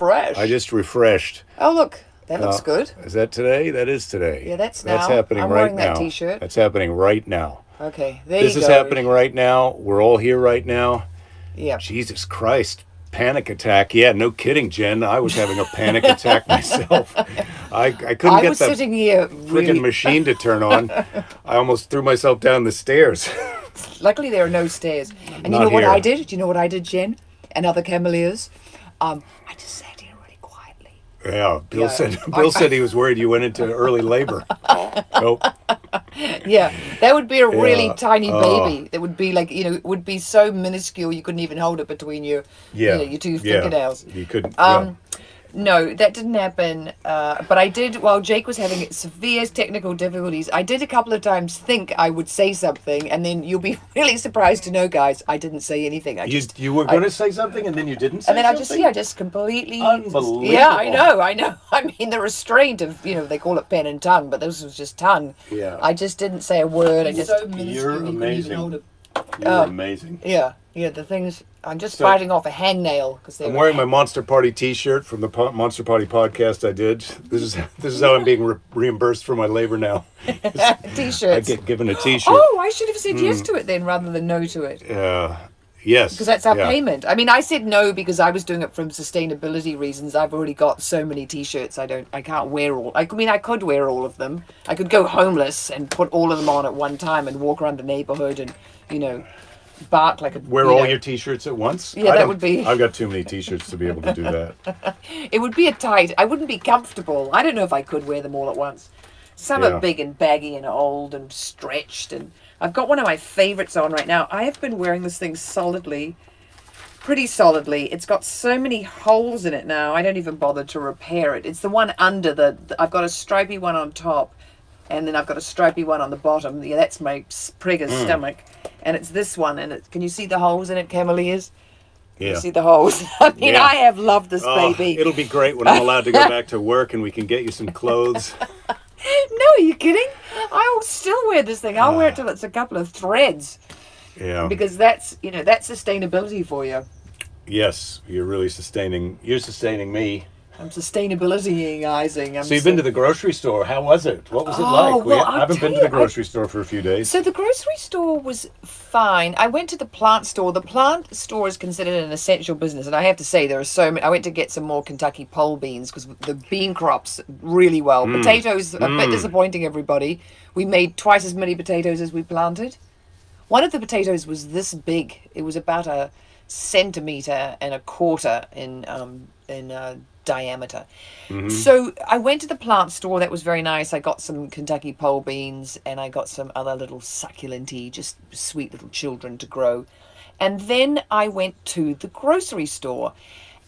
fresh. I just refreshed. Oh, look. That looks good. Is that today? That is today. Yeah, that's now. Happening I'm right wearing now. that T-shirt. That's happening right now. Okay, there This you is go. happening right now. We're all here right now. Yeah. Jesus Christ. Panic attack. Yeah, no kidding, Jen. I was having a panic attack myself. I couldn't I get was the sitting here freaking really... machine to turn on. I almost threw myself down the stairs. Luckily, there are no stairs. And you Not know what here. I did? Do you know what I did, Jen? And other Cameleers? I just sat here really quietly. Yeah, Bill Yeah. said he was worried you went into early labor. Nope. Yeah, that would be a really Yeah. tiny baby. That would be like, it would be so minuscule you couldn't even hold it between your, your two fingernails. You couldn't. No, that didn't happen. But I did, while Jake was having severe technical difficulties, I did a couple of times think I would say something, and then you'll be really surprised to know, guys, I didn't say anything. You were going to say something, and then you didn't say and then something? I just completely... Unbelievable. Yeah, I know. I mean, the restraint of, they call it pen and tongue, but this was just tongue. Yeah. I just didn't say a word. I just... You're amazing. You're amazing. Yeah, the things... I'm just biting off a hangnail. I'm wearing my Monster Party T-shirt from the Monster Party podcast I did. This is how I'm being reimbursed for my labor now. T-shirts. I get given a T-shirt. Oh, I should have said yes to it then rather than no to it. Yes. Because that's our payment. I mean, I said no because I was doing it from sustainability reasons. I've already got so many T-shirts. I can't wear all. I mean, I could wear all of them. I could go homeless and put all of them on at one time and walk around the neighborhood and, bark like a... Wear all your T-shirts at once? Yeah, that would be... I've got too many T-shirts to be able to do that. It would be a tight... I wouldn't be comfortable. I don't know if I could wear them all at once. Some are big and baggy and old and stretched, and I've got one of my favorites on right now. I have been wearing this thing pretty solidly. It's got so many holes in it now, I don't even bother to repair it. It's the one under I've got a stripy one on top, and then I've got a stripy one on the bottom. Yeah, that's my Prigger's stomach. And it's this one, and can you see the holes in it, Cameleers? Yeah. You see the holes? I mean, I have loved this baby. It'll be great when I'm allowed to go back to work and we can get you some clothes. No, are you kidding? I'll still wear this thing. I'll wear it till it's a couple of threads. Yeah. Because that's sustainability for you. Yes, you're sustaining me. I'm sustainability-izing. So you've been to the grocery store. How was it? What was it like? Well, I haven't been to the grocery store for a few days. So the grocery store was fine. I went to the plant store. The plant store is considered an essential business. And I have to say, there are so many. I went to get some more Kentucky pole beans because the bean crops really well. Potatoes, a bit disappointing, everybody. We made twice as many potatoes as we planted. One of the potatoes was this big. It was about 1.25 centimeters in diameter. So I went to the plant store. That was very nice. I got some Kentucky pole beans and I got some other little succulent-y, just sweet little children to grow. And then I went to the grocery store.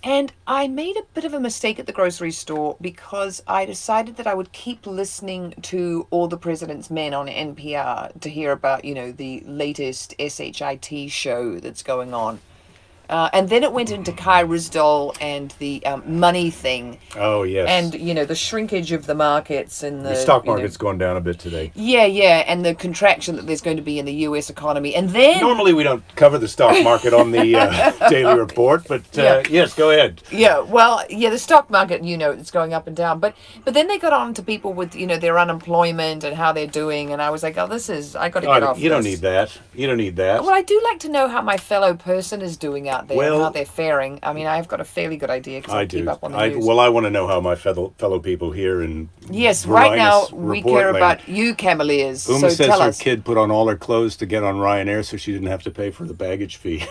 And I made a bit of a mistake at the grocery store because I decided that I would keep listening to All the President's Men on NPR to hear about, the latest SHIT show that's going on. And then it went into Kai Ryssdal and the money thing. Oh, yes. And, the shrinkage of the markets and the stock market's gone down a bit today. Yeah, and the contraction that there's going to be in the U.S. economy. And then... Normally we don't cover the stock market on the daily report, but yes, go ahead. Yeah, well, the stock market, it's going up and down. But then they got on to people with, their unemployment and how they're doing. And I was like, I got to get off You don't need that. You don't need that. Well, I do like to know how my fellow person is doing out there and how they're faring. I mean, I've got a fairly good idea because I keep up on the news. Well, I want to know how my fellow people here in right now we care about you, Cameleers. Uma so says tell her us. kid put on all her clothes to get on Ryanair so she didn't have to pay for the baggage fee.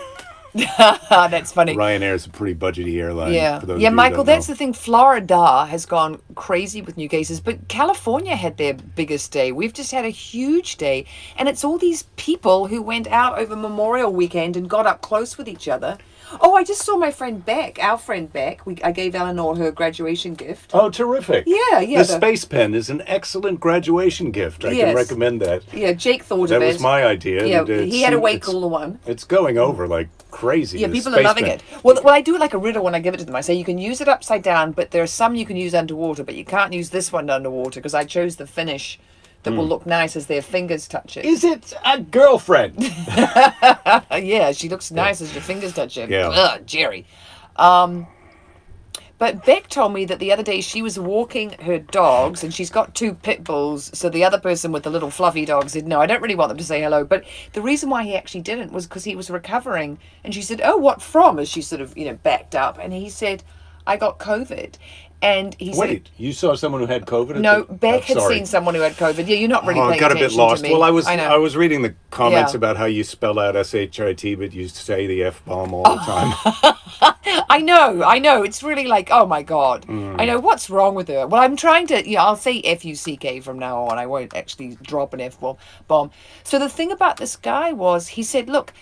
That's funny. Ryanair is a pretty budgety airline. Yeah, Michael, that's the thing. Florida has gone crazy with new cases, but California had their biggest day. We've just had a huge day, and it's all these people who went out over Memorial Weekend and got up close with each other. Oh, I just saw my friend Beck, our friend Beck. I gave Eleanor her graduation gift. Oh, terrific. Yeah. The space pen is an excellent graduation gift. I can recommend that. Yeah, Jake thought of it. That was my idea. Yeah, he had a way cooler one. It's going over like crazy. Yeah, people are loving it. Well, I do it like a riddle when I give it to them. I say you can use it upside down, but there are some you can use underwater, but you can't use this one underwater because I chose the finish that will look nice as their fingers touch it. Is it a girlfriend? Yeah, she looks nice as your fingers touch it. Yeah. Ugh, Jerry. But But Beck told me that the other day she was walking her dogs, and she's got 2 pit bulls. So the other person with the little fluffy dog said, no, I don't really want them to say hello. But the reason why he actually didn't was because he was recovering. And she said, oh, what from? As she sort of, backed up. And he said, I got COVID. And he said, Wait, you saw someone who had COVID? No, Beck had seen someone who had COVID. Yeah, you're not really paying got a attention bit lost. to me. Well, I was reading the comments Yeah. about how you spell out S-H-I-T, but you say the F-bomb all the time. I know. It's really like, oh my God. I know, what's wrong with her? Well, I'm trying to, I'll say F-U-C-K from now on. I won't actually drop an F-bomb. So the thing about this guy was, he said, look,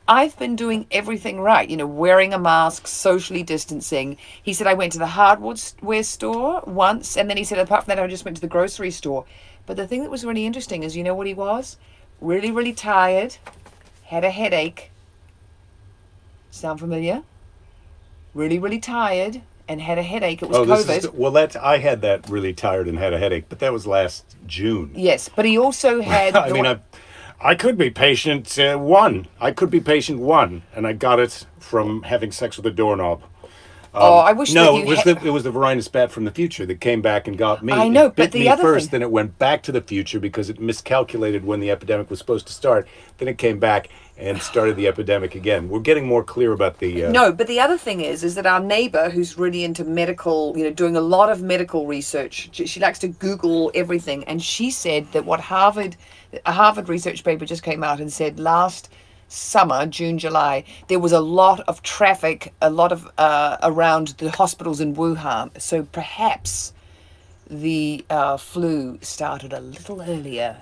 I've been doing everything right, wearing a mask, socially distancing. He said, I went to the hardware store once, and then he said, apart from that, I just went to the grocery store. But the thing that was really interesting is, you know what he was? Really, really tired, had a headache. Sound familiar? Really, really tired and had a headache. It was COVID. I had that really tired and had a headache, but that was last June. Yes, but he also had... I could be patient one. I could be patient one, and I got it from having sex with a doorknob. I wish that you it was the Varinus bat from the future that came back and got me. I know, it but bit the me other first, thing... then it went back to the future because it miscalculated when the epidemic was supposed to start. Then it came back and started the epidemic again. We're getting more clear about the... No, but the other thing is that our neighbor, who's really into medical, doing a lot of medical research, she likes to Google everything, and she said that a Harvard research paper just came out and said last summer, June, July, there was a lot of traffic, around the hospitals in Wuhan. So perhaps the flu started a little earlier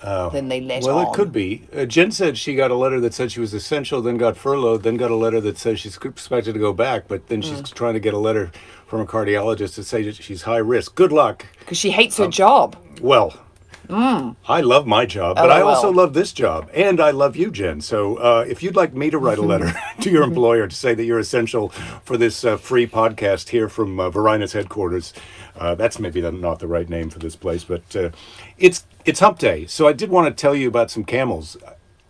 than they let on. Well, it could be. Jen said she got a letter that said she was essential, then got furloughed, then got a letter that says she's expected to go back, but then she's trying to get a letter from a cardiologist to say that she's high risk. Good luck. Because she hates her job. Well, I love my job, but I also love this job, and I love you, Jen. So if you'd like me to write a letter to your employer to say that you're essential for this free podcast here from Varinus headquarters, that's maybe not the right name for this place, but it's Hump Day. So I did want to tell you about some camels.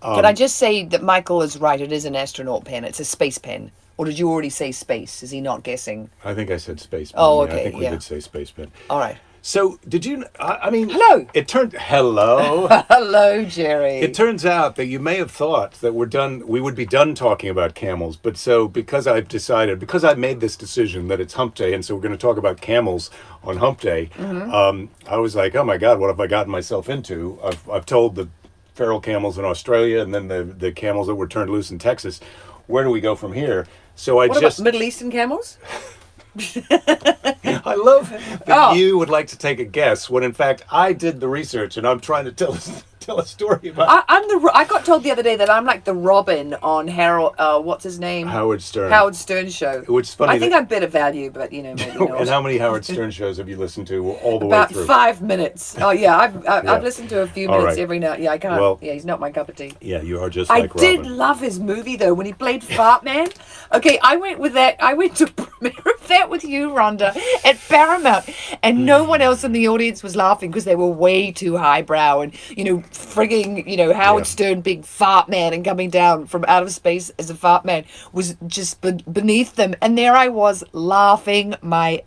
Can I just say that Michael is right? It is an astronaut pen. It's a space pen. Or did you already say space? Is he not guessing? I think I said space pen. Oh, okay. I think we did say space pen. All right. So, did you? Hello. Hello. Hello, Jerry. It turns out that you may have thought that we would be done talking about camels, but because I've made this decision that it's Hump Day, and so we're going to talk about camels on Hump Day. I was like, oh my God, what have I gotten myself into? I've told the feral camels in Australia, and then the camels that were turned loose in Texas. Where do we go from here? So what about Middle Eastern camels? I love that you would like to take a guess when in fact I did the research and I'm trying to tell a story about. I got told the other day that I'm like the Robin on Harold. What's his name? Howard Stern. Howard Stern show. Which is funny. I think I'm better value, but maybe not. And how many Howard Stern shows have you listened to all the way through? About 5 minutes. Oh yeah, I've listened to a few minutes every night. Yeah, I can't. Well, he's not my cup of tea. Yeah, you are just like Robin. I did love his movie though when he played Fart Man. Okay, I went with that. I went to premiere of that with you, Rhonda, at Paramount, and no one else in the audience was laughing because they were way too highbrow and frigging Howard Stern, big fart man, and coming down from outer space as a fart man was just beneath them. And there I was laughing my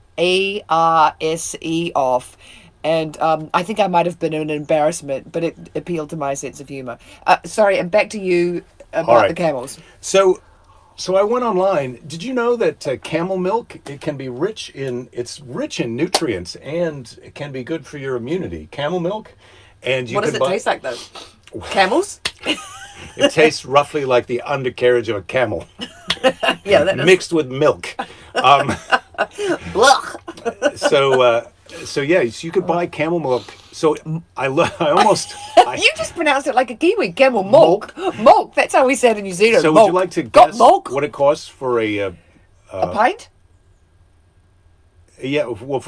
arse off. And I think I might have been an embarrassment, but it appealed to my sense of humor. Sorry, and back to you about the camels. So I went online. Did you know that camel milk, it can be rich in nutrients, and it can be good for your immunity? Camel milk. And what does it taste like though? Camels? It tastes roughly like the undercarriage of a camel. Yeah, that mixed with milk. So you could buy camel milk. So I almost. You just pronounced it like a Kiwi. Camel milk. Milk. That's how we say it in New Zealand. So milk. Would you like to guess what it costs for a pint? Yeah. Well,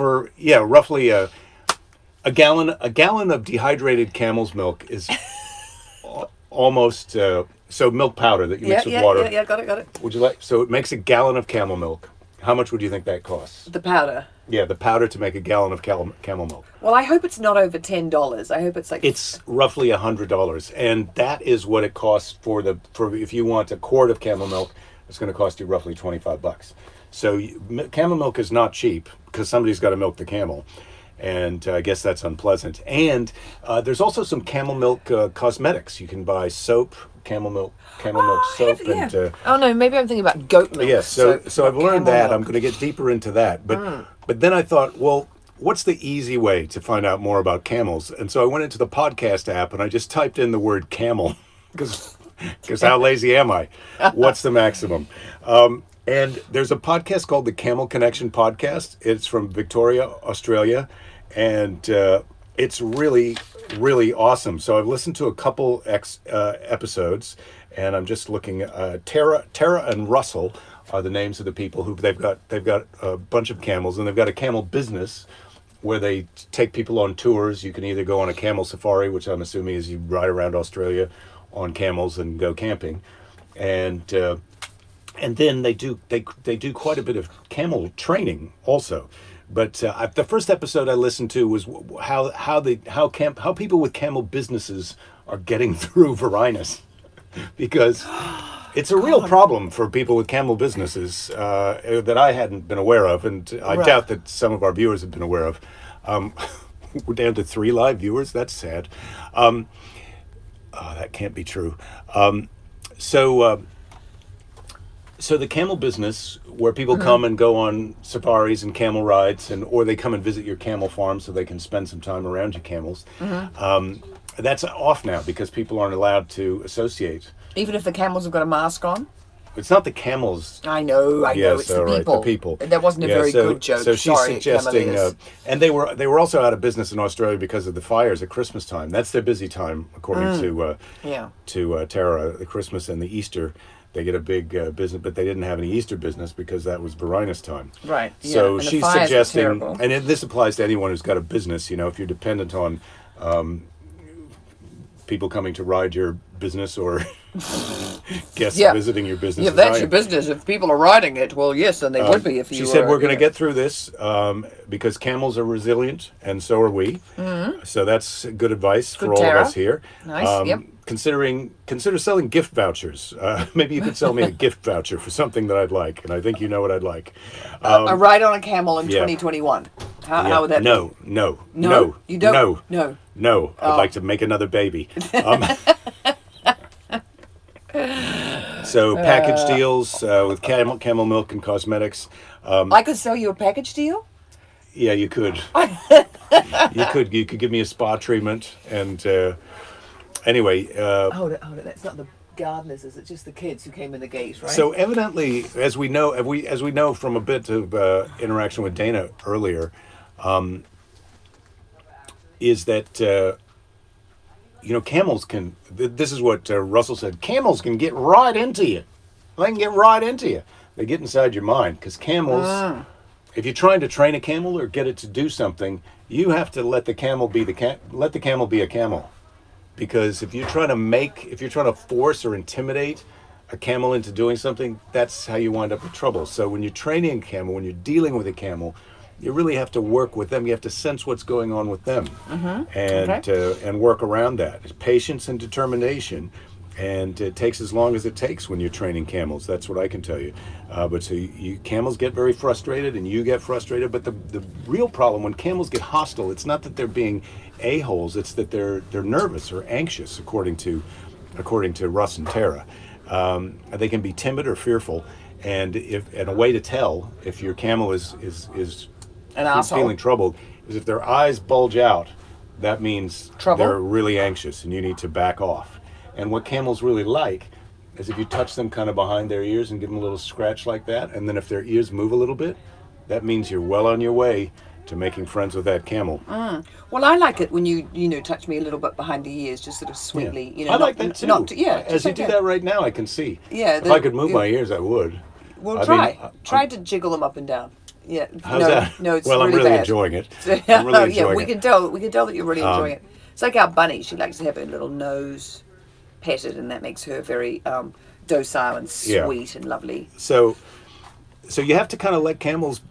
roughly a gallon of dehydrated camel's milk is almost so milk powder that you mix with water. Yeah, got it. Would you like? So it makes a gallon of camel milk. How much would you think that costs? The powder. Yeah, the powder to make a gallon of camel milk. Well, I hope it's not over $10. I hope it's like... It's roughly $100, and that is what it costs for if you want a quart of camel milk, it's going to cost you roughly $25. So camel milk is not cheap because somebody's got to milk the camel. And I guess that's unpleasant. And there's also some camel milk cosmetics. You can buy soap, camel milk soap. Yeah. And, oh no, maybe I'm thinking about goat milk. yes, so I've learned camel that. milk. I'm going to get deeper into that. But then I thought, well, what's the easy way to find out more about camels? And so I went into the podcast app and I just typed in the word camel because how lazy am I? What's the maximum? And there's a podcast called the Camel Connection Podcast. It's from Victoria, Australia, and it's really, really awesome. So I've listened to a couple episodes, and I'm just looking. Tara and Russell are the names of the people who they've got a bunch of camels, and they've got a camel business where they take people on tours. You can either go on a camel safari, which I'm assuming is you ride around Australia on camels and go camping, and then they do quite a bit of camel training also. But the first episode I listened to was how people with camel businesses are getting through Varinus, because it's a real problem for people with camel businesses that I hadn't been aware of, and I doubt that some of our viewers have been aware of. We're down to 3 live viewers. That's sad. That can't be true. So the camel business, where people come and go on safaris and camel rides, or they come and visit your camel farm so they can spend some time around your camels, that's off now because people aren't allowed to associate. Even if the camels have got a mask on? It's not the camels. I know, Yes, it's the people. the people. That wasn't a very good joke. So she's Sorry, suggesting, Cameleers. and they were also out of business in Australia because of the fires at Christmas time. That's their busy time, according to Tara. The Christmas and the Easter, they get a big business, but they didn't have any Easter business because that was Varinus time. Right. So and the she's fires were suggesting, terrible. and this applies to anyone who's got a business. If you're dependent on people coming to ride your business or guests visiting your business. Yeah, if that's your business. If people are riding it, well, yes, then they would be if you She said, we're going to yeah. get through this because camels are resilient, and so are we. So that's good advice for all Tara. of us here. Nice, yep. Consider selling gift vouchers. Maybe you could sell me a gift voucher for something that I'd like, and I think you know what I'd like. A ride on a camel in 2021. How would that be? No. You don't? No. I'd like to make another baby. So package deals with camel milk and cosmetics. I could sell you a package deal? Yeah, you could. You could give me a spa treatment, and anyway. Hold it. That's not the gardeners, is it? Just the kids who came in the gate, right? So evidently, as we know from a bit of interaction with Dana earlier, is that camels can. This is what Russell said. Camels can get right into you. They can get right into you. They get inside your mind because camels. If you're trying to train a camel or get it to do something, you have to let the camel be let the camel be a camel. Because if you're trying to force or intimidate a camel into doing something, that's how you wind up with trouble. So when you're training a camel, when you're dealing with a camel, you really have to work with them. You have to sense what's going on with them, and work around that. It's patience and determination, and it takes as long as it takes when you're training camels. That's what I can tell you. Camels get very frustrated, and you get frustrated. But the real problem when camels get hostile, it's not that they're being a-holes. It's that they're nervous or anxious, according to Russ and Tara. They can be timid or fearful, and a way to tell if your camel is an asshole. Feeling troubled is if their eyes bulge out. That means Trouble. They're really anxious, and you need to back off. And what camels really like is if you touch them kind of behind their ears and give them a little scratch like that, and then if their ears move a little bit, that means you're well on your way to making friends with that camel. Well, I like it when you touch me a little bit behind the ears, just sort of sweetly. I like that too. As you like do that right now, I can see. Yeah. If I could move my ears, I would. Well, try to jiggle them up and down. Yeah. How's that? No, it's well, really I'm really bad. enjoying it. I'm really enjoying it. We can tell that you're really enjoying it. It's like our bunny. She likes to have her little nose petted, and that makes her very docile and sweet and lovely. So you have to kind of let camels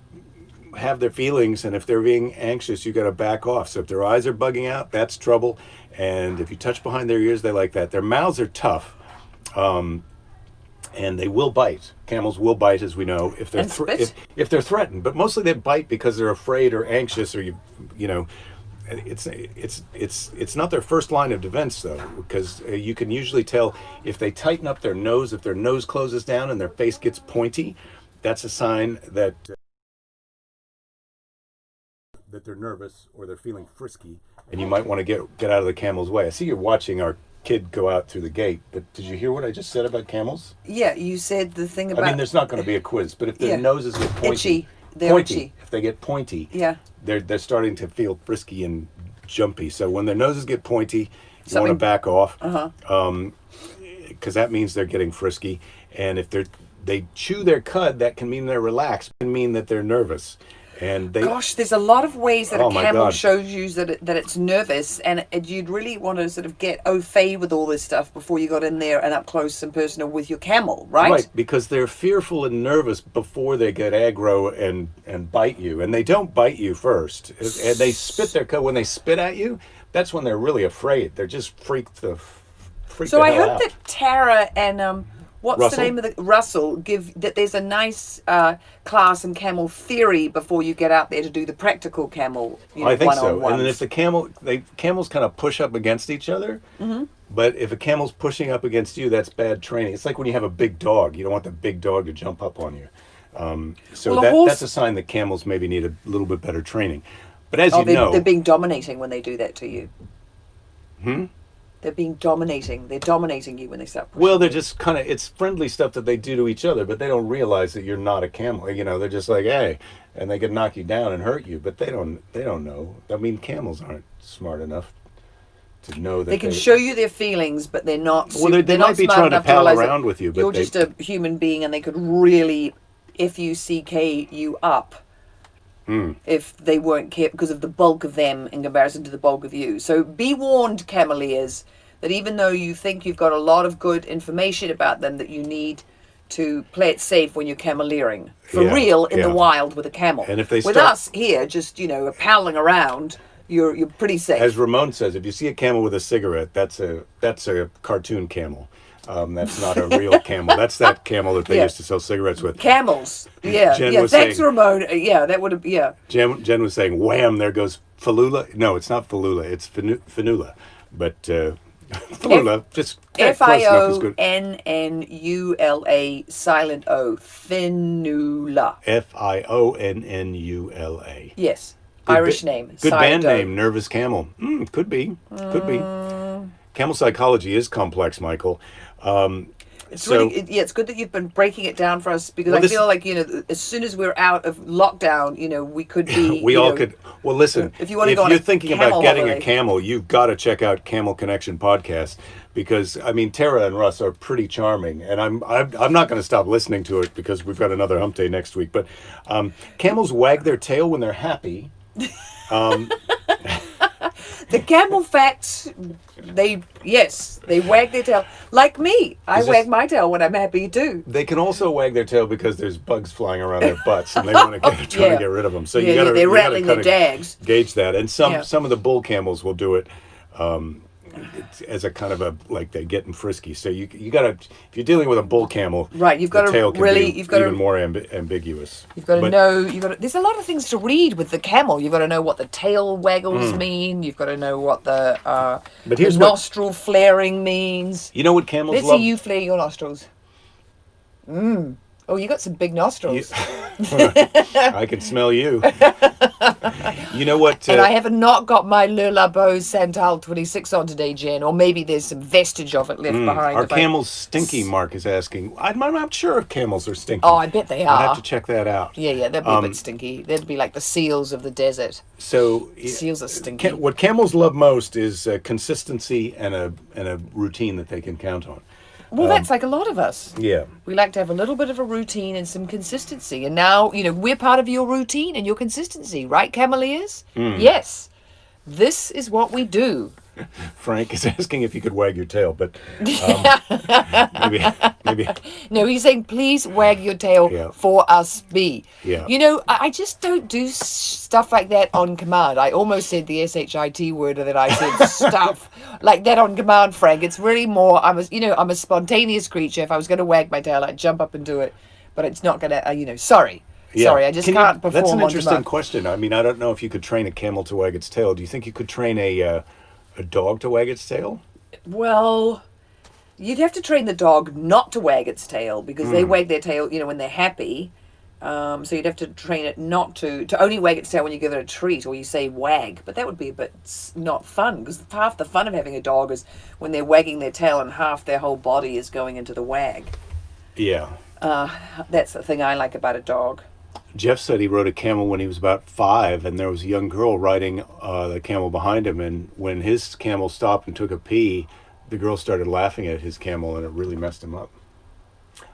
have their feelings, and if they're being anxious, you got to back off. So if their eyes are bugging out, that's trouble. And if you touch behind their ears, they like that. Their mouths are tough. and they will bite. Camels will bite, as we know, if they're And spit. if they're threatened. But mostly they bite because they're afraid or anxious, or you know, it's not their first line of defense though, because you can usually tell if they tighten up their nose, if their nose closes down and their face gets pointy, that's a sign that they're nervous or they're feeling frisky, and you might want to get out of the camel's way. I see you're watching our kid go out through the gate, but did you hear what I just said about camels? Yeah, you said the thing about... I mean, there's not going to be a quiz, but if their noses get pointy, itchy, they're itchy. If they get pointy, Yeah. they're starting to feel frisky and jumpy. So when their noses get pointy, you want to Something- back off, Uh-huh. because that means they're getting frisky. And if they chew their cud, that can mean they're relaxed. It can mean that they're nervous. And they... Gosh, there's a lot of ways that Oh, a my camel God. shows you that it's nervous, and you'd really want to sort of get au fait with all this stuff before you got in there and up close and personal with your camel, right? Right, because they're fearful and nervous before they get aggro and bite you. And they don't bite you first. And they spit their cud. When they spit at you, that's when they're really afraid. They're just freaked the So I hell hope out. that Tara and what's Russell? the name of the Russell give that there's a nice class in camel theory before you get out there to do the practical camel. I think so. one-on-ones. And then if the camels kind of push up against each other. Mm-hmm. But if a camel's pushing up against you, that's bad training. It's like when you have a big dog. You don't want the big dog to jump up on you. So Well, a horse- that's a sign that camels maybe need a little bit better training. But as you they're, know, they're being dominating when they do that to you. Hmm? They're being dominating. They're dominating you when they start pushing. well, they're just kind of, it's friendly stuff that they do to each other, but they don't realize that you're not a camel. You know, they're just like, hey, and they can knock you down and hurt you, but they don't know. I mean, camels aren't smart enough to know that They can show you their feelings, but they're not. Well, they they're might not be smart trying to enough pal realize that around with you, but you're they- just a human being, and they could really fuck you up if they weren't careful because of the bulk of them in comparison to the bulk of you. So be warned, Cameleers, that even though you think you've got a lot of good information about them, that you need to play it safe when you're cameleering for Yeah, real in the yeah. wild with a camel. And if they with start- us here, just palling around, you're pretty safe. As Ramon says, if you see a camel with a cigarette, that's a cartoon camel. That's not a real camel. That's that camel that they Yeah. used to sell cigarettes with. Camels. Yeah. Jen yeah. was Thanks, saying- Ramon. Yeah, that would have. Yeah. Jen was saying, wham, there goes Falula. No, it's not Falula, it's Fanula. But Falula, just close enough is good. Fionnnula, silent O, Finula. Fionnnula. Yes. Good Irish ba- name. Good band silent O. name, Nervous Camel. Could be. Could be. Camel psychology is complex, Michael. It's really, it's good that you've been breaking it down for us, because Well, I this- feel like, as soon as we're out of lockdown, we could be. we all could. Well, listen. if you wanna go on you're a thinking camel about getting holiday. a camel, you've got to check out Camel Connection podcast, because I mean Tara and Russ are pretty charming, and I'm not going to stop listening to it because we've got another hump day next week. But camels wag their tail when they're happy. The camel facts, they wag their tail. Like me. I Is this- wag my tail when I'm happy too. They can also wag their tail because there's bugs flying around their butts, and they want to try Yeah. to get rid of them. So Yeah, you got to they're rattling their kind dags. gauge that. And some Yeah. of the bull camels will do it as a kind of a, like, they're getting frisky. So you got to, if you're dealing with a bull camel, Right, you've the got to tail can really- be you've got to- even more ambiguous. You've got to But- know. There's a lot of things to read with the camel. You've got to know what the tail waggles mean. You've got to know what the But here's the what- nostril flaring means. You know what camels Let's love? see you flare your nostrils. Oh, you got some big nostrils. I can smell you. You know what? And I have not got my Le Labo Santal 26 on today, Jen. Or maybe there's some vestige of it left behind. Are if I- camels stinky? Mark is asking. I'm not sure if camels are stinky. Oh, I bet they I'd are. have to check that out. Yeah, they'd be a bit stinky. They'd be like the seals of the desert. So Seals are stinky. what camels love most is consistency and a routine that they can count on. Well, that's like a lot of us. Yeah. We like to have a little bit of a routine and some consistency. And now, we're part of your routine and your consistency, right, Cameleers? Yes. This is what we do. Frank is asking if you could wag your tail, but maybe. No, he's saying, please wag your tail Yeah. for us, B. Yeah. You know, I just don't do stuff like that on command. I almost said the SHIT word, and then I said stuff like that on command, Frank. It's really more, I'm a spontaneous creature. If I was going to wag my tail, I'd jump up and do it. But it's not going to, sorry. Yeah. Sorry, I just can't perform That's an on interesting command. question. I mean, I don't know if you could train a camel to wag its tail. Do you think you could train a dog to wag its tail? Well, you'd have to train the dog not to wag its tail because they wag their tail, when they're happy. So you'd have to train it not to only wag its tail when you give it a treat or you say wag. But that would be a bit not fun because half the fun of having a dog is when they're wagging their tail and half their whole body is going into the wag. Yeah. That's the thing I like about a dog. Jeff said he rode a camel when he was about 5, and there was a young girl riding the camel behind him. And when his camel stopped and took a pee, the girl started laughing at his camel, and it really messed him up.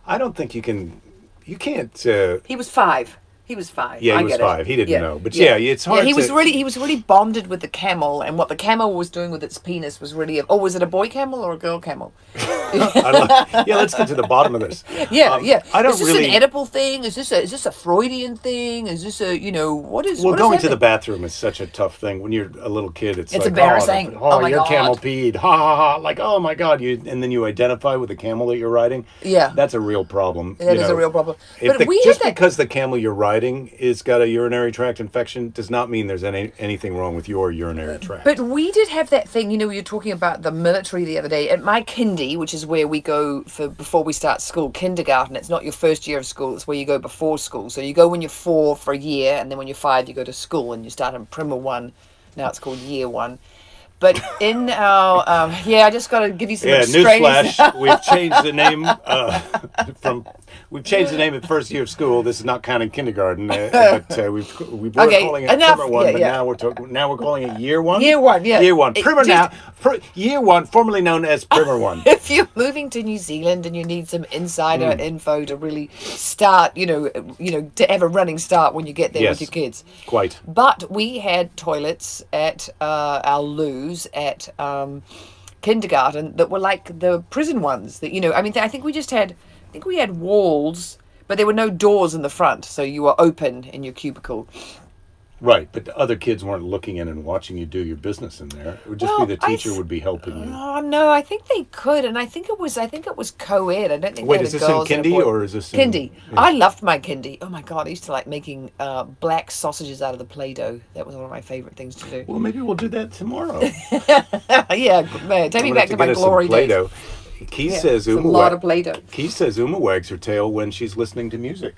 I don't think you can't. He was 5. He was 5. Yeah, I he was get 5. It. He didn't know, but yeah, it's hard. Yeah, he was really bonded with the camel, and what the camel was doing with its penis was really. Was it a boy camel or a girl camel? Let's get to the bottom of this. Yeah. I don't is this really. an edible thing? Is this a Freudian thing? Is this a what is? Well, what going is to the bathroom is such a tough thing. When you're a little kid, it's like, embarrassing. Oh my your God. camel peed. Ha ha ha! Like, oh my God! And then you identify with the camel that you're riding. Yeah, that's a real problem. That is a real problem. But because the camel you're riding is got a urinary tract infection does not mean there's anything wrong with your urinary tract. But we did have that thing. We were talking about the military the other day at my kindy, which is where we go for before we start school. Kindergarten. It's not your first year of school. It's where you go before school. So you go when you're 4 for a year, and then when you're 5, you go to school and you start in Primer 1. Now it's called Year 1. But in our, I just got to give you some extraneous... newsflash, we've changed the name we've changed the name of the first year of school. This is not counting kindergarten, but we were calling it Primer 1, but now we're calling it Year 1? Year 1, yeah. Year 1. Year 1, formerly known as Primer 1. If you're moving to New Zealand and you need some insider info to really start, to have a running start when you get there with your kids. Quite. But we had toilets at our loos at kindergarten that were like the prison ones that I think we had walls, but there were no doors in the front, so you were open in your cubicle. Right, but the other kids weren't looking in and watching you do your business in there. It would just be the teacher would be helping you. Oh no, I think they could, and I think it was co-ed. I don't think. Wait, is this in kindy or is this in... Kindy? Yeah. I loved my kindy. Oh my God, I used to like making black sausages out of the Play-Doh. That was one of my favorite things to do. Well, maybe we'll do that tomorrow. Yeah, man, take me back to my glory days. Keith says Uma. A lot of Play-Doh. Keith says Uma wags her tail when she's listening to music.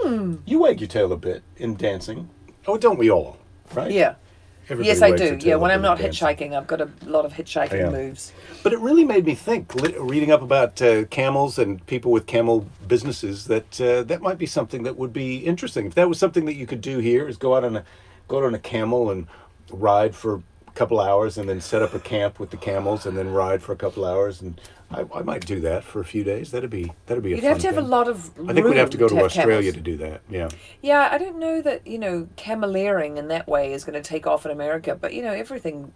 You wag your tail a bit in dancing. Oh, don't we all? Right? Yeah. Everybody yes, I wags do. their tail Yeah, when a I'm bit not in dancing. hitchhiking, I've got a lot of hitchhiking moves. But it really made me think, reading up about camels and people with camel businesses, that that might be something that would be interesting. If that was something that you could do here, is go out on a camel and ride for a couple hours, and then set up a camp with the camels, and then ride for a couple hours. And I might do that for a few days. That'd be a fun thing. You'd have to have a lot of room. I think we'd have to go to Australia camels. to do that. Yeah. Yeah, I don't know that cameleering in that way is going to take off in America, but everything,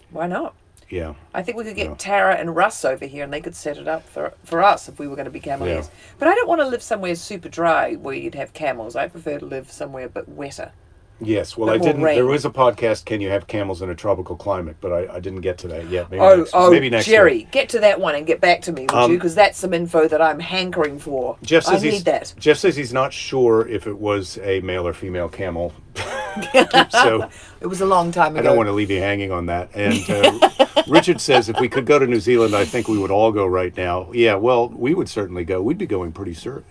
why not? Yeah. I think we could get Tara and Russ over here, and they could set it up for us if we were going to be Cameleers. Yeah. But I don't want to live somewhere super dry where you'd have camels. I prefer to live somewhere a bit wetter. Yes, well, I didn't. Rain. There was a podcast, "Can You Have Camels in a Tropical Climate?" But I didn't get to that yet. Maybe next Jerry, week. Get to that one and get back to me, would you? Because that's some info that I'm hankering for. Jeff says I need that. Jeff says he's not sure if it was a male or female camel. So it was a long time ago. I don't want to leave you hanging on that. And Richard says if we could go to New Zealand, I think we would all go right now. Yeah, well, we would certainly go. We'd be going pretty soon.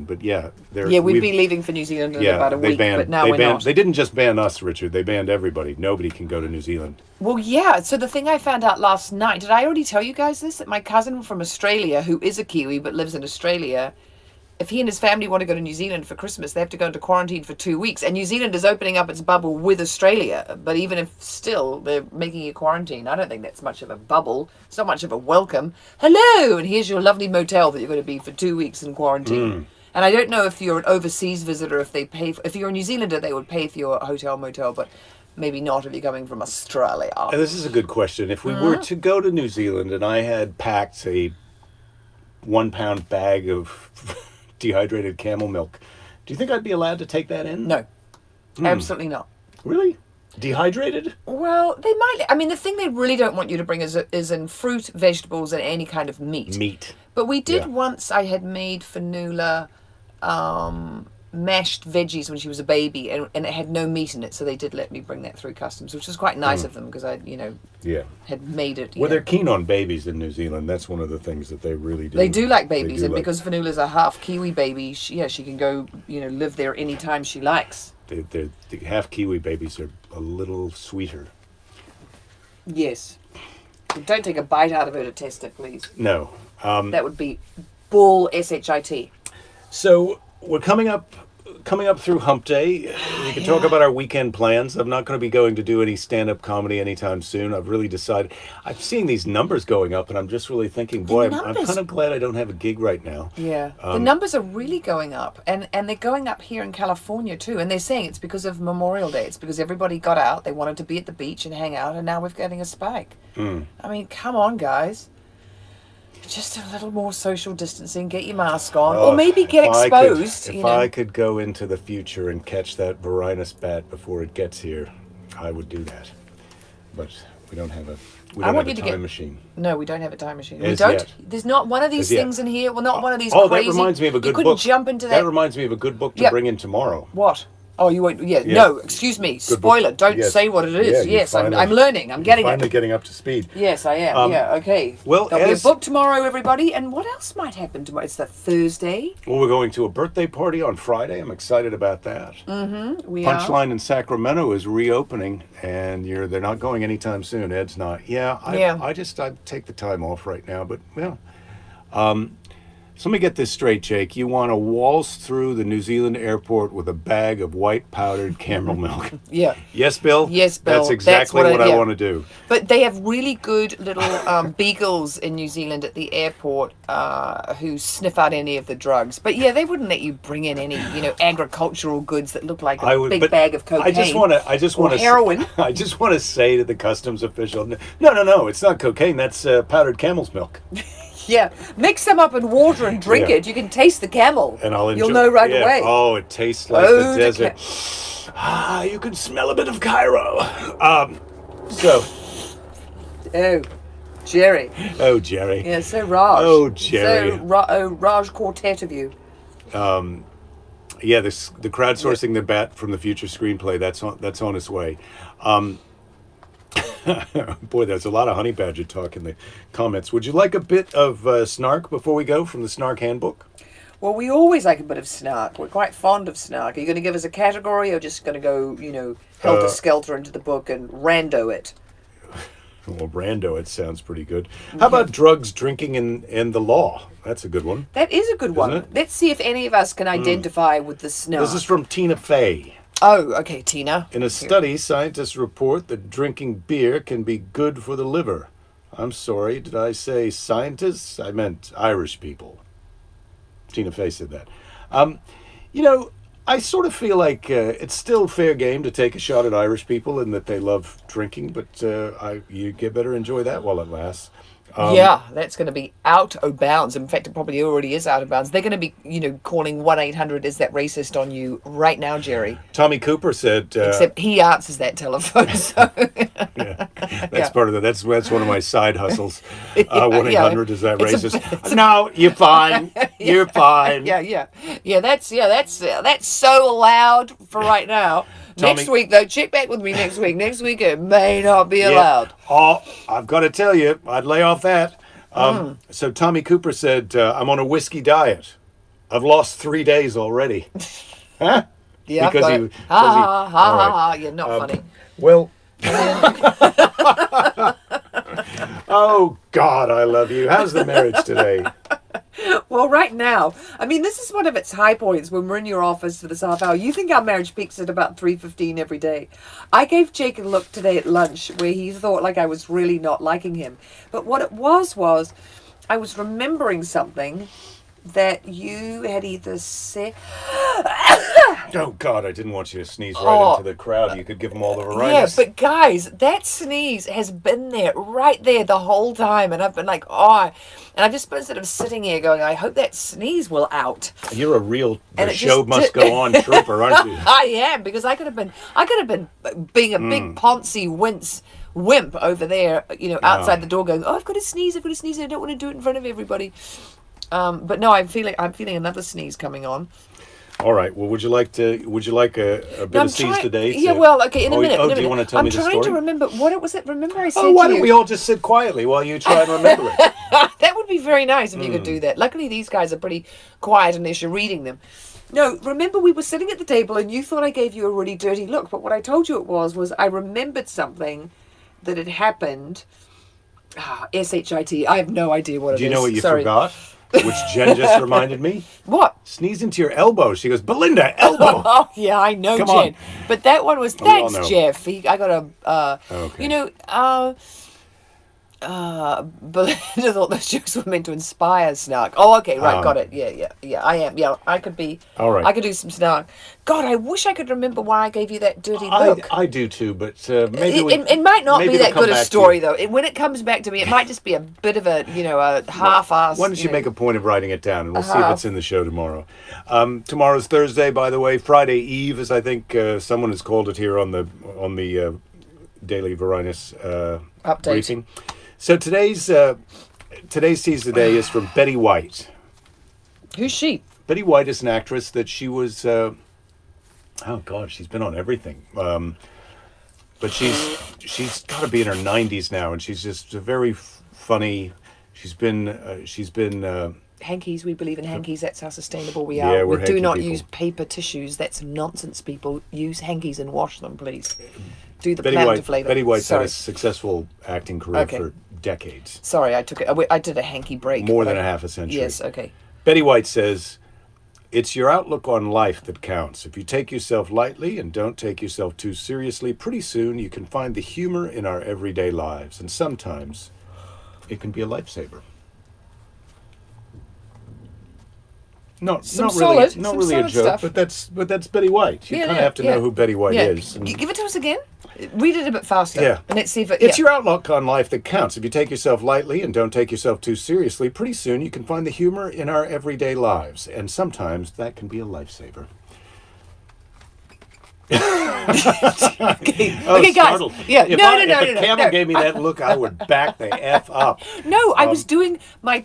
But we'd be leaving for New Zealand in about a week. But now we're not. They didn't just ban us, Richard. They banned everybody. Nobody can go to New Zealand. Well, yeah. So the thing I found out last night, did I already tell you guys this? That my cousin from Australia, who is a Kiwi but lives in Australia, if he and his family want to go to New Zealand for Christmas, they have to go into quarantine for 2 weeks. And New Zealand is opening up its bubble with Australia. But even if still they're making you quarantine, I don't think that's much of a bubble. It's not much of a welcome. Hello, and here's your lovely motel that you're going to be for 2 weeks in quarantine. And I don't know if you're an overseas visitor, if they pay. If you're a New Zealander, they would pay for your hotel motel, but maybe not if you're coming from Australia. And this is a good question. If we were to go to New Zealand and I had packed a 1 pound bag of dehydrated camel milk, do you think I'd be allowed to take that in? No, absolutely not. Really? Dehydrated? Well, they might. I mean, the thing they really don't want you to bring is in fruit, vegetables, and any kind of meat. Meat. But we did Yeah. once. I had made for Nuala mashed veggies when she was a baby, and it had no meat in it, so they did let me bring that through customs, which was quite nice of them because I, Yeah. had made it. Well, they're keen on babies in New Zealand. That's one of the things that they really do. They do like babies, They do and like- because Vanula's a half Kiwi baby, she can go, live there anytime she likes. the half Kiwi babies are a little sweeter. Yes. Don't take a bite out of her to test it, please. No. That would be bull shit. So we're coming up through Hump Day. We can talk about our weekend plans. I'm not going to be going to do any stand-up comedy anytime soon. I've really decided. I'm seeing these numbers going up, and I'm just really thinking, boy, I'm kind of glad I don't have a gig right now. Yeah, the numbers are really going up, and they're going up here in California too. And they're saying it's because of Memorial Day. It's because everybody got out, they wanted to be at the beach and hang out, and now we're getting a spike. I mean, come on, guys. Just a little more social distancing, get your mask on, or maybe get exposed. If I could go into the future and catch that Varinus bat before it gets here, I would do that. But we don't have a time machine. No, we don't have a time machine. As We don't. yet. There's not one of these As yet. things in here. Well, not one of these Oh, crazy. that reminds me of a good You couldn't book. jump into That that. reminds me of a good book to Yep. bring in tomorrow. What? Oh, you won't. Yeah. Yeah. No, excuse me. Spoiler. book. Don't Yes. say what it Yeah, is. you're Yes, I'm finally- learning. I'm getting Finally it. getting up to speed. Yes, I am. Yeah. Okay. well, there'll be a as- book tomorrow, everybody. And what else might happen tomorrow? It's the Thursday. Well, we're going to a birthday party on Friday. I'm excited about that. We are. Punchline in Sacramento is reopening, and they're not going anytime soon. Ed's not. Yeah. I take the time off right now, but well. So let me get this straight, Jake. You want to waltz through the New Zealand airport with a bag of white powdered camel milk? Yeah. Yes, Bill? Yes, Bill. That's exactly That's what I want to do. But they have really good little beagles in New Zealand at the airport who sniff out any of the drugs. But yeah, they wouldn't let you bring in any, agricultural goods that look like a big bag of cocaine. I just want to heroin. I just want to say to the customs official, no, it's not cocaine. That's powdered camel's milk. Yeah, mix them up in water and drink Yeah. it. You can taste the camel. And I'll enjoy. You'll know right yeah. away. Oh, it tastes like Oh, the the desert. You can smell a bit of Cairo. So. Oh, Jerry. Oh, Jerry. Yeah, so Raj. Oh, Jerry. So Raj Quartet of you. Yeah, the crowdsourcing the bat from the future screenplay. That's on its way. Boy, there's a lot of honey badger talk in the comments. Would you like a bit of snark before we go from the Snark Handbook? Well, we always like a bit of snark. We're quite fond of snark. Are you going to give us a category or just going to go, helter-skelter into the book and rando it? Well, Brando, it sounds pretty good. How about drugs, drinking, and the law? That's a good one. That is a good one. it? Let's see if any of us can identify with the snark. This is from Tina Fey. Oh, okay, Tina. In a study, scientists report that drinking beer can be good for the liver. I'm sorry, did I say scientists? I meant Irish people. Tina Fey said that. I sort of feel like it's still fair game to take a shot at Irish people in that they love drinking, but you better enjoy that while it lasts. Yeah, that's going to be out of bounds. In fact, it probably already is out of bounds. They're going to be, calling 1-800 is that racist on you right now, Jerry. Tommy Cooper said... Except he answers that telephone, so... Yeah, that's part of it. That's one of my side hustles. 1-800 is that racist? No, you're fine. You're fine. Yeah. That's so allowed for right now. Tommy, next week, though, check back with me next week. Next week, it may not be allowed. Oh, I've got to tell you, I'd lay off that. So Tommy Cooper said, I'm on a whiskey diet. I've lost 3 days already. Huh? Yeah, because I've got it. Ha. You're not funny. Well... Oh, God, I love you. How's the marriage today? Well, right now, I mean, this is one of its high points when we're in your office for this half hour. You think our marriage peaks at about 3:15 every day. I gave Jake a look today at lunch where he thought like I was really not liking him. But what it was I was remembering something that you had either said... Oh, God, I didn't want you to sneeze right into the crowd. You could give them all the Yeah, variety. but guys, that sneeze has been there, right there the whole time. And I've been like, oh, and I've just been sort of sitting here going, I hope that sneeze will out. You're a real And the it show just must go on trooper, aren't you? I am, because I could have been being a big poncy wimp over there, outside the door going, oh, I've got to sneeze, and I don't want to do it in front of everybody. But no, I'm feeling another sneeze coming on. All right. Well, would you like a bit of sneeze today? Yeah. Well, okay. In a minute. Do you want to tell me the story? I'm trying to remember what it was. Remember I said Oh, why don't we all just sit quietly while you try and remember it? That would be very nice if you could do that. Luckily, these guys are pretty quiet unless you're reading them. No, remember we were sitting at the table and you thought I gave you a really dirty look, but what I told you it was I remembered something that had happened. S-H-I-T. I have no idea what it is. Do you know what you Sorry. forgot? Which Jen just reminded me? What? Sneeze into your elbow. She goes, Belinda, elbow. Oh, yeah, I know, Come Jen. on. But that one was, We all thanks, know. Jeff. I got a, Okay. Belinda thought those jokes were meant to inspire snark. Oh, okay, right, got it. Yeah, I am. Yeah, I could be. All right. I could do some snark. God, I wish I could remember why I gave you that dirty look. I do too, but maybe It might not maybe be it'll that come good a back to story, you. though. When it comes back to me, it might just be a bit of a, a half-assed. Why don't you make a point of writing it down, and we'll see if it's in the show tomorrow. Tomorrow's Thursday, by the way. Friday Eve, as I think someone has called it here on the Daily Varinus Update. briefing. So today's Tease the Day is from Betty White. Who's she? Betty White is an actress that she was. Oh God, she's been on everything. But she's got to be in her 90s now, and she's just very funny. She's been. Hankies, we believe in hankies. That's how sustainable we Yeah, are. we're We do hanky not people. use paper tissues. That's nonsense, people. Use hankies and wash them, please. Do the Betty Planter White. flavor. Betty White's had Sorry. a successful acting career Okay. for decades, Sorry, I took it. I did a hanky break. more but than I- a half a century. Yes, okay. Betty White says, "It's your outlook on life that counts. If you take yourself lightly and don't take yourself too seriously, pretty soon you can find the humor in our everyday lives, and sometimes it can be a lifesaver." Not Some really, solid- not some really a solid joke, stuff. but that's Betty White. You Yeah, kind of yeah, have to yeah. know who Betty White Yeah. is. and- Give it to us again. Read it a bit faster. Yeah. And let's see if it... It's yeah. your outlook on life that counts. If you take yourself lightly and don't take yourself too seriously, pretty soon you can find the humor in our everyday lives. And sometimes that can be a lifesaver. Okay, Oh, okay, guys. startled. Yeah, If no, If a camel gave me that look, I would back the F up. No, I was doing my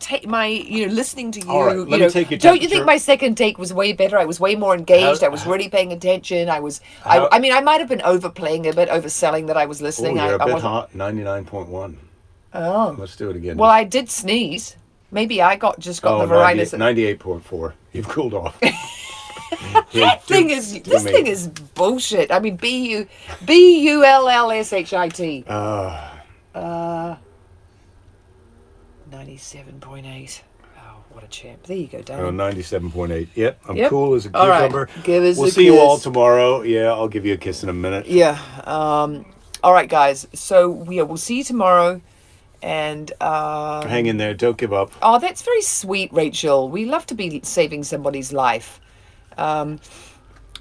listening to you. All right, let me take your don't you temperature. think my second take was way better? I was way more engaged. How- I was really paying attention. I How- mean, I might have been overplaying a bit, overselling that I was Oh, listening. you're a I bit wasn't. hot. 99.1. Oh, Let's do it again. well, I did sneeze. Maybe I got the 98 varieties. 98.4. You've cooled off. This thing is bullshit. I mean, Bullshit. 97.8. Oh, what a champ. There you go, Darren. 97.8. Yep, I'm Yep. cool as a All right. cucumber. Give us We'll a see you all kiss. tomorrow. Yeah, I'll give you a kiss in a minute. Yeah. All right, guys. So we'll see you tomorrow. And Hang in there. Don't give up. oh, that's very sweet, Rachel. We love to be saving somebody's life.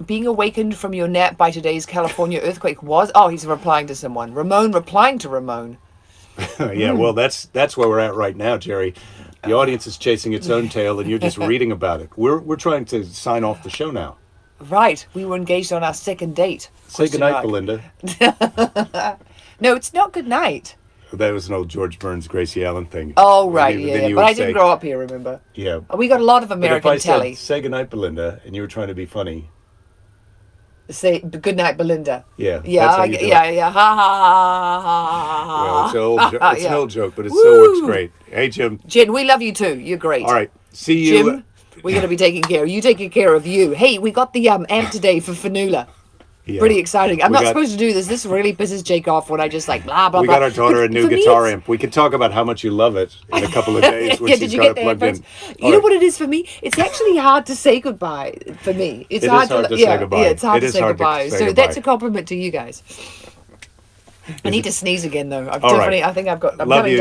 Being awakened from your nap by today's California earthquake was. Oh, he's replying to someone. Ramon replying to Ramon. Yeah, well, that's where we're at right now, Jerry. The audience is chasing its own tail, and you're just reading about it. We're trying to sign off the show now. Right. We were engaged on our second date. Say Question goodnight, mark. Belinda. No, it's not good night. That was an old George Burns, Gracie Allen thing. Oh, right. Then Yeah. you But would I didn't say- grow up here, remember? Yeah. We got a lot of But if American I telly. said, say goodnight, Belinda, and you were trying to be funny, Say good night, Belinda. yeah. Yeah, that's how you do it. yeah. Ha ha ha ha ha. Well, it's an old, it's Yeah. an old joke, but it still works Woo. great. Hey, Jim. Jen, we love you too. You're great. All right. See you. Jim, we're going to be taking care of you. Taking care of you. Hey, we got the amp today for Fanula. Yeah. Pretty exciting. I'm We not got- supposed to do this. This really pisses Jake off when I just like blah blah We blah. got our daughter a But new for me, guitar it's- amp. We can talk about how much you love it in a couple of days when Yeah, she's did you got get it the plugged in. headphones? All You know right. what it is for me? It's actually hard to say goodbye for me. It's It is hard hard to say yeah, goodbye. Yeah, it's hard It to is say hard to goodbye. say So goodbye. that's a compliment to you guys. I need to sneeze again though. All right. I think I'm Love coming you. down with